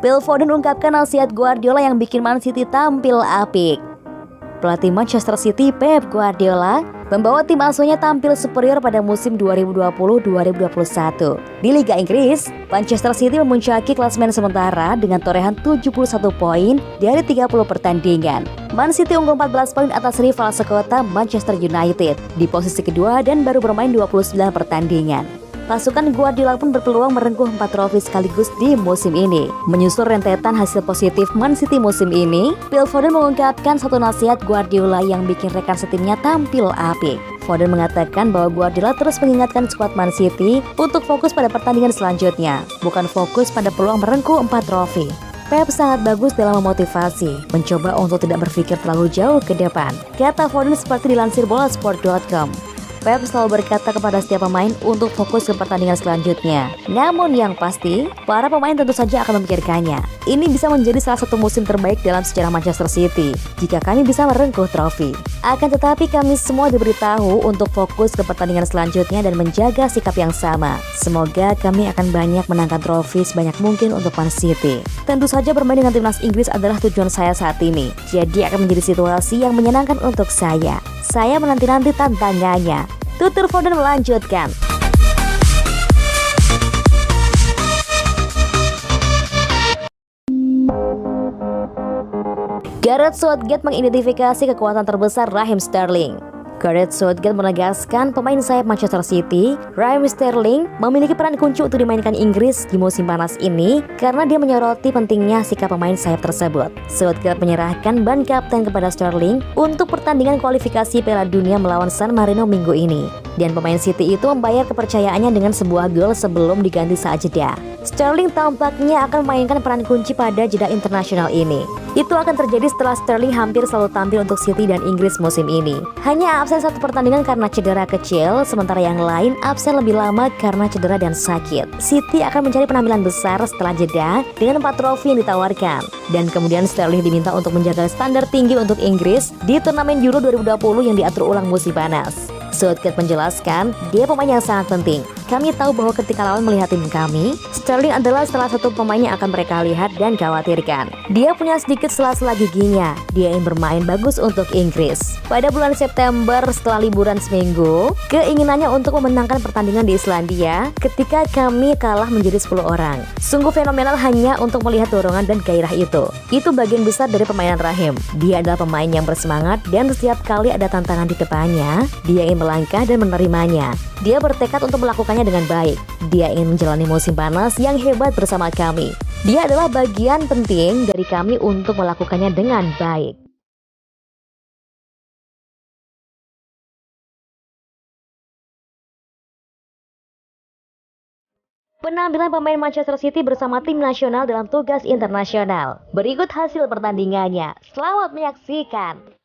Phil Foden ungkapkan nasihat Guardiola yang bikin Man City tampil apik. Pelatih Manchester City Pep Guardiola membawa tim asuhnya tampil superior pada musim 2020-2021. Di Liga Inggris, Manchester City memuncaki klasemen sementara dengan torehan 71 poin dari 30 pertandingan. Man City unggul 14 poin atas rival sekota Manchester United di posisi kedua dan baru bermain 29 pertandingan. Pasukan Guardiola pun berpeluang merengkuh 4 trofi sekaligus di musim ini. Menyusul rentetan hasil positif Man City musim ini, Phil Foden mengungkapkan satu nasihat Guardiola yang bikin rekan setimnya tampil apik. Foden mengatakan bahwa Guardiola terus mengingatkan skuad Man City untuk fokus pada pertandingan selanjutnya, bukan fokus pada peluang merengkuh 4 trofi. Pep sangat bagus dalam memotivasi, mencoba untuk tidak berpikir terlalu jauh ke depan, kata Foden seperti dilansir bolasport.com. Pep selalu berkata kepada setiap pemain untuk fokus ke pertandingan selanjutnya. Namun yang pasti, para pemain tentu saja akan memikirkannya. Ini bisa menjadi salah satu musim terbaik dalam sejarah Manchester City jika kami bisa merengkuh trofi. Akan tetapi kami semua diberitahu untuk fokus ke pertandingan selanjutnya dan menjaga sikap yang sama. Semoga kami akan banyak menangkan trofi sebanyak mungkin untuk Man City. Tentu saja bermain dengan timnas Inggris adalah tujuan saya saat ini. Jadi akan menjadi situasi yang menyenangkan untuk saya. Saya menanti-nanti tantangannya. Tutur Foden melanjutkan. Gareth Southgate mengidentifikasi kekuatan terbesar Raheem Sterling. Gareth Southgate menegaskan pemain sayap Manchester City, Raheem Sterling, memiliki peran kunci untuk dimainkan Inggris di musim panas ini karena dia menyoroti pentingnya sikap pemain sayap tersebut. Southgate menyerahkan ban kapten kepada Sterling untuk pertandingan kualifikasi Piala Dunia melawan San Marino minggu ini. Dan pemain City itu membayar kepercayaannya dengan sebuah gol sebelum diganti saat jeda. Sterling tampaknya akan memainkan peran kunci pada jeda internasional ini. Itu akan terjadi setelah Sterling hampir selalu tampil untuk City dan Inggris musim ini. Hanya absen satu pertandingan karena cedera kecil, sementara yang lain absen lebih lama karena cedera dan sakit. City akan mencari penampilan besar setelah jeda dengan 4 trofi yang ditawarkan. Dan kemudian Sterling diminta untuk menjaga standar tinggi untuk Inggris di turnamen Euro 2020 yang diatur ulang musim panas. Southgate menjelaskan, dia pemain yang sangat penting. Kami tahu bahwa ketika lawan melihat tim kami, Sterling adalah salah satu pemain yang akan mereka lihat dan khawatirkan. Dia punya sedikit sela-sela giginya. Dia ingin bermain bagus untuk Inggris. Pada bulan September setelah liburan seminggu, keinginannya untuk memenangkan pertandingan di Islandia ketika kami kalah menjadi 10 orang. Sungguh fenomenal hanya untuk melihat dorongan dan gairah itu. Itu bagian besar dari permainan Raheem. Dia adalah pemain yang bersemangat dan setiap kali ada tantangan di depannya, dia ingin melangkah dan menerimanya. Dia bertekad untuk melakukannya dengan baik. Dia ingin menjalani musim panas yang hebat bersama kami. Dia adalah bagian penting dari kami untuk melakukannya dengan baik. Penampilan pemain Manchester City bersama tim nasional dalam tugas internasional. Berikut hasil pertandingannya. Selamat menyaksikan.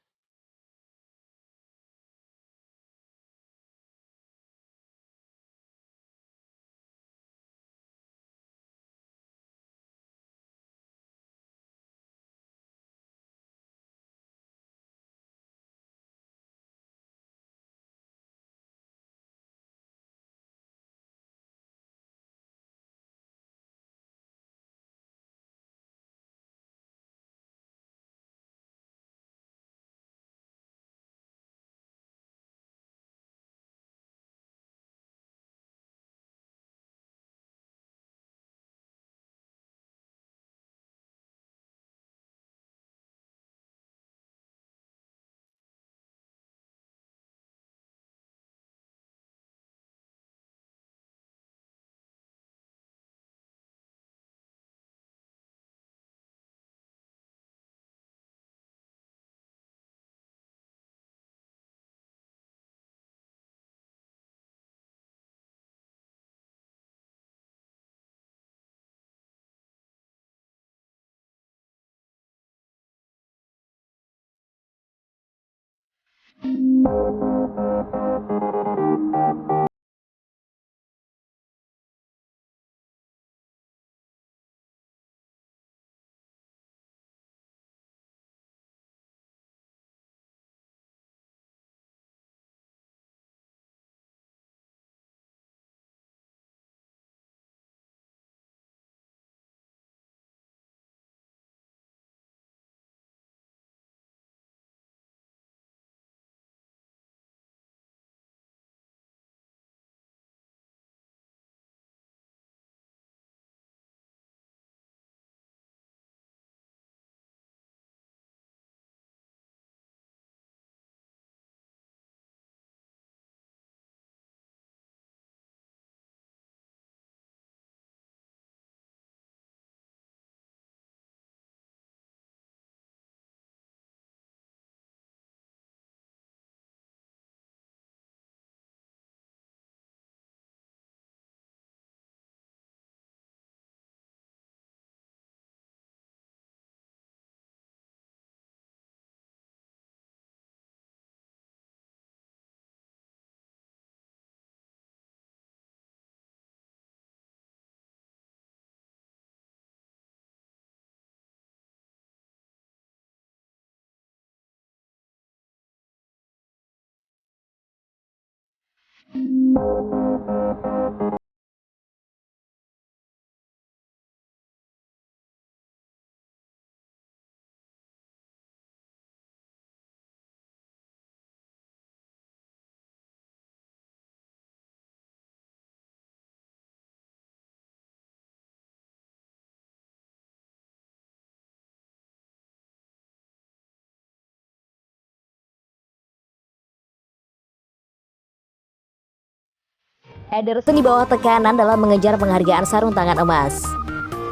Ederson di bawah tekanan dalam mengejar penghargaan sarung tangan emas.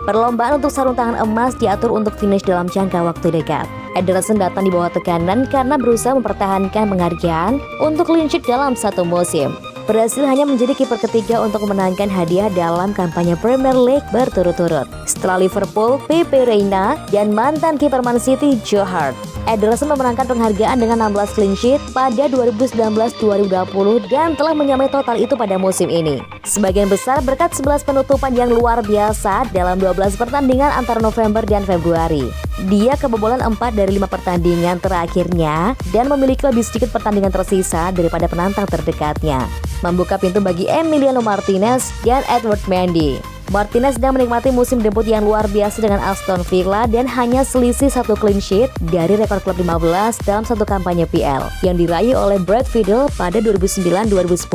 Perlombaan untuk sarung tangan emas diatur untuk finish dalam jangka waktu dekat. Ederson datang di bawah tekanan karena berusaha mempertahankan penghargaan untuk clean sheet dalam satu musim. Berhasil hanya menjadi kiper ketiga untuk memenangkan hadiah dalam kampanye Premier League berturut-turut. Setelah Liverpool, Pepe Reina, dan mantan kiper Man City Joe Hart. Ederson memenangkan penghargaan dengan 16 clean sheet pada 2019-2020 dan telah menyamai total itu pada musim ini. Sebagian besar berkat 11 penutupan yang luar biasa dalam 12 pertandingan antara November dan Februari. Dia kebobolan 4 dari 5 pertandingan terakhirnya dan memiliki lebih sedikit pertandingan tersisa daripada penantang terdekatnya. Membuka pintu bagi Emiliano Martinez dan Edward Mendy. Martinez sedang menikmati musim debut yang luar biasa dengan Aston Villa dan hanya selisih 1 clean sheet dari rekor klub 15 dalam satu kampanye PL yang diraih oleh Brad Friedel pada 2009-2010.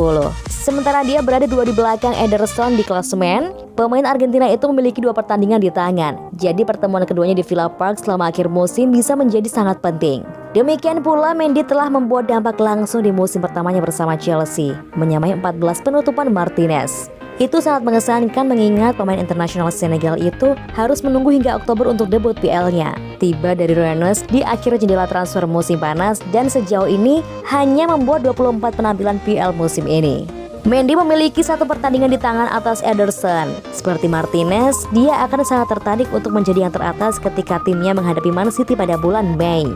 Sementara dia berada 2 di belakang Ederson di klasemen, pemain Argentina itu memiliki 2 pertandingan di tangan. Jadi pertemuan keduanya di Villa Park selama akhir musim bisa menjadi sangat penting. Demikian pula Mendy telah membuat dampak langsung di musim pertamanya bersama Chelsea, menyamai 14 penutupan Martinez. Itu sangat mengesankan mengingat pemain internasional Senegal itu harus menunggu hingga Oktober untuk debut PL-nya. Tiba dari Rennes di akhir jendela transfer musim panas dan sejauh ini hanya membuat 24 penampilan PL musim ini. Mendy memiliki 1 pertandingan di tangan atas Ederson. Seperti Martinez, dia akan sangat tertarik untuk menjadi yang teratas ketika timnya menghadapi Man City pada bulan Mei.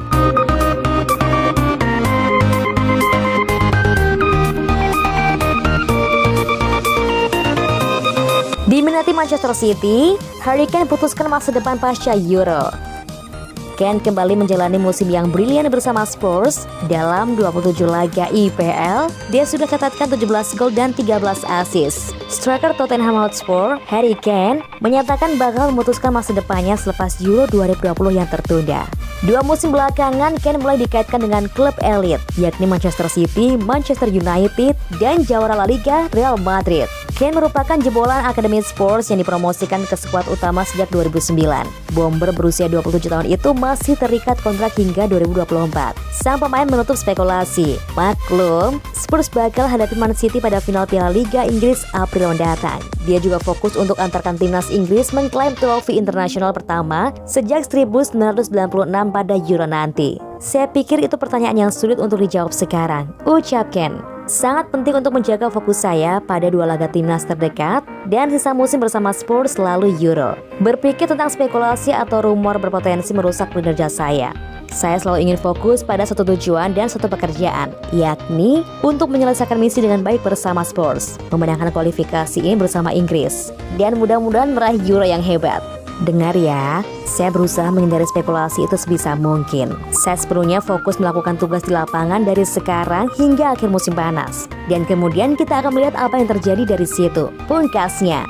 Diminati Manchester City, Harry Kane putuskan masa depan pasca Euro. Kane kembali menjalani musim yang brilian bersama Spurs. Dalam 27 laga IPL, dia sudah catatkan 17 gol dan 13 assist. Striker Tottenham Hotspur, Harry Kane, menyatakan bakal memutuskan masa depannya selepas Euro 2020 yang tertunda. 2 musim belakangan, Kane mulai dikaitkan dengan klub elit, yakni Manchester City, Manchester United, dan jawara La Liga Real Madrid. Kane merupakan jebolan Akademi Spurs yang dipromosikan ke skuad utama sejak 2009. Bomber berusia 27 tahun itu masih terikat kontrak hingga 2024. Sang pemain menutup spekulasi. Maklum, Spurs bakal hadapi Man City pada final Piala Liga Inggris April mendatang. Dia juga fokus untuk antarkan timnas Inggris mengklaim trofi internasional pertama sejak 1996 pada Euro nanti. Saya pikir itu pertanyaan yang sulit untuk dijawab sekarang, ucap Kane. Sangat penting untuk menjaga fokus saya pada 2 laga timnas terdekat dan sisa musim bersama Spurs lalu Euro. Berpikir tentang spekulasi atau rumor berpotensi merusak kinerja saya. Saya selalu ingin fokus pada satu tujuan dan satu pekerjaan, yakni untuk menyelesaikan misi dengan baik bersama Spurs, memenangkan kualifikasi ini bersama Inggris, dan mudah-mudahan meraih Euro yang hebat. Dengar ya, saya berusaha menghindari spekulasi itu sebisa mungkin. Saya sepenuhnya fokus melakukan tugas di lapangan dari sekarang hingga akhir musim panas. Dan kemudian kita akan melihat apa yang terjadi dari situ, pungkasnya.